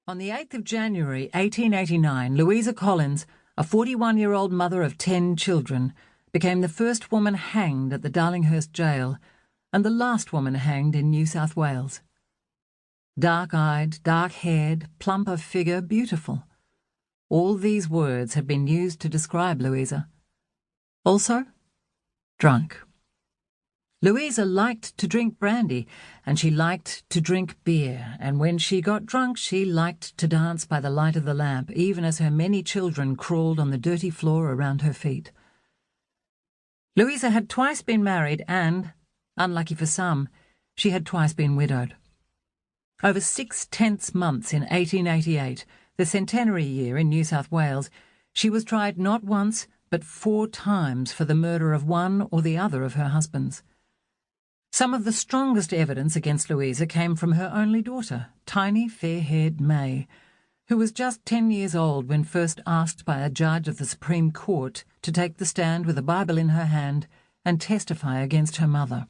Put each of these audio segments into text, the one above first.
On the 8th of January 1889, Louisa Collins, a 41-year-old mother of 10 children, became the first woman hanged at the Darlinghurst Gaol and the last woman hanged in New South Wales. Dark-eyed, dark-haired, plump of figure, beautiful. All these words had been used to describe Louisa. Also, drunk. Louisa liked to drink brandy, and she liked to drink beer, and when she got drunk she liked to dance by the light of the lamp, even as her many children crawled on the dirty floor around her feet. Louisa had twice been married and, unlucky for some, she had twice been widowed. Over 6 tense months in 1888, the centenary year in New South Wales, she was tried not once but 4 times for the murder of one or the other of her husbands. Some of the strongest evidence against Louisa came from her only daughter, tiny, fair-haired May, who was just 10 years old when first asked by a judge of the Supreme Court to take the stand with a Bible in her hand and testify against her mother.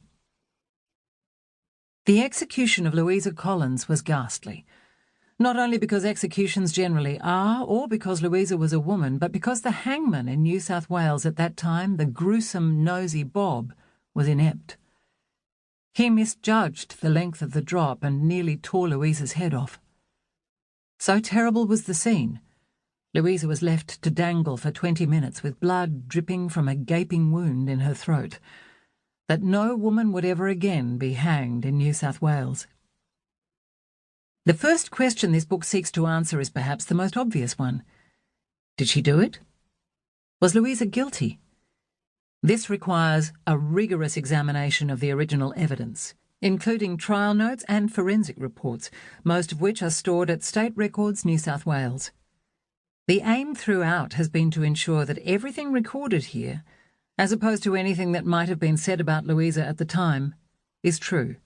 The execution of Louisa Collins was ghastly, not only because executions generally are, or because Louisa was a woman, but because the hangman in New South Wales at that time, the gruesome Nosy Bob, was inept. He misjudged the length of the drop and nearly tore Louisa's head off. So terrible was the scene, Louisa was left to dangle for 20 minutes with blood dripping from a gaping wound in her throat, that no woman would ever again be hanged in New South Wales. The first question this book seeks to answer is perhaps the most obvious one. Did she do it? Was Louisa guilty? This requires a rigorous examination of the original evidence, including trial notes and forensic reports, most of which are stored at State Records, New South Wales. The aim throughout has been to ensure that everything recorded here, as opposed to anything that might have been said about Louisa at the time, is true.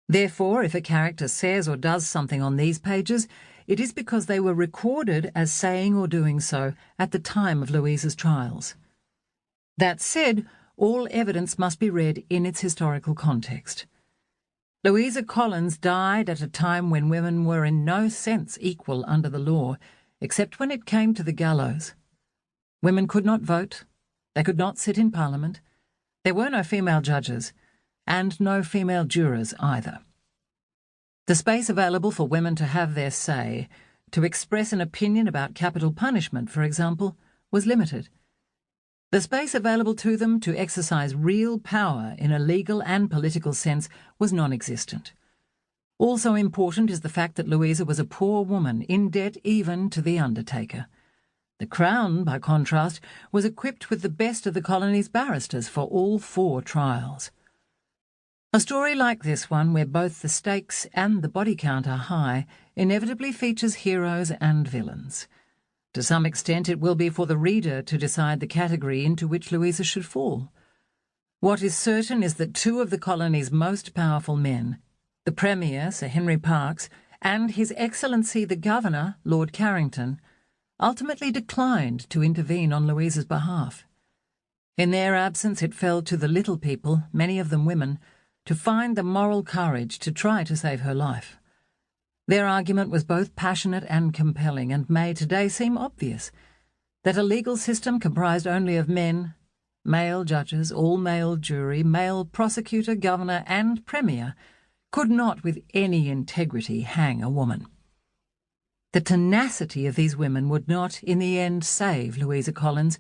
Therefore, if a character says or does something on these pages, it is because they were recorded as saying or doing so at the time of Louisa's trials. That said, all evidence must be read in its historical context. Louisa Collins died at a time when women were in no sense equal under the law, except when it came to the gallows. Women could not vote, they could not sit in Parliament, there were no female judges, and no female jurors either. The space available for women to have their say, to express an opinion about capital punishment, for example, was limited. The space available to them to exercise real power in a legal and political sense was non-existent. Also important is the fact that Louisa was a poor woman, in debt even to the undertaker. The Crown, by contrast, was equipped with the best of the colony's barristers for all 4 trials. A story like this one, where both the stakes and the body count are high, inevitably features heroes and villains. To some extent it will be for the reader to decide the category into which Louisa should fall. What is certain is that 2 of the colony's most powerful men, the Premier, Sir Henry Parkes, and His Excellency the Governor, Lord Carrington, ultimately declined to intervene on Louisa's behalf. In their absence it fell to the little people, many of them women, to find the moral courage to try to save her life. Their argument was both passionate and compelling, and may today seem obvious, that a legal system comprised only of men, male judges, all-male jury, male prosecutor, governor, and premier, could not with any integrity hang a woman. The tenacity of these women would not, in the end, save Louisa Collins,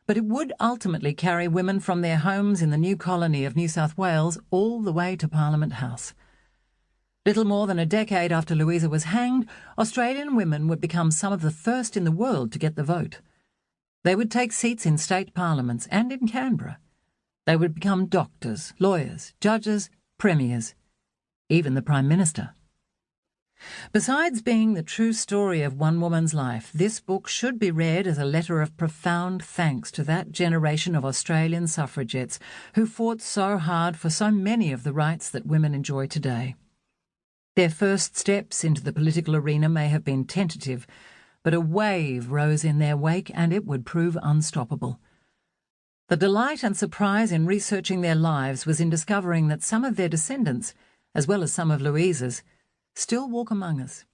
but it would ultimately carry women from their homes in the new colony of New South Wales all the way to Parliament House. Little more than a decade after Louisa was hanged, Australian women would become some of the first in the world to get the vote. They would take seats in state parliaments and in Canberra. They would become doctors, lawyers, judges, premiers, even the Prime Minister. Besides being the true story of one woman's life, this book should be read as a letter of profound thanks to that generation of Australian suffragettes who fought so hard for so many of the rights that women enjoy today. Their first steps into the political arena may have been tentative, but a wave rose in their wake and it would prove unstoppable. The delight and surprise in researching their lives was in discovering that some of their descendants, as well as some of Louisa's, still walk among us.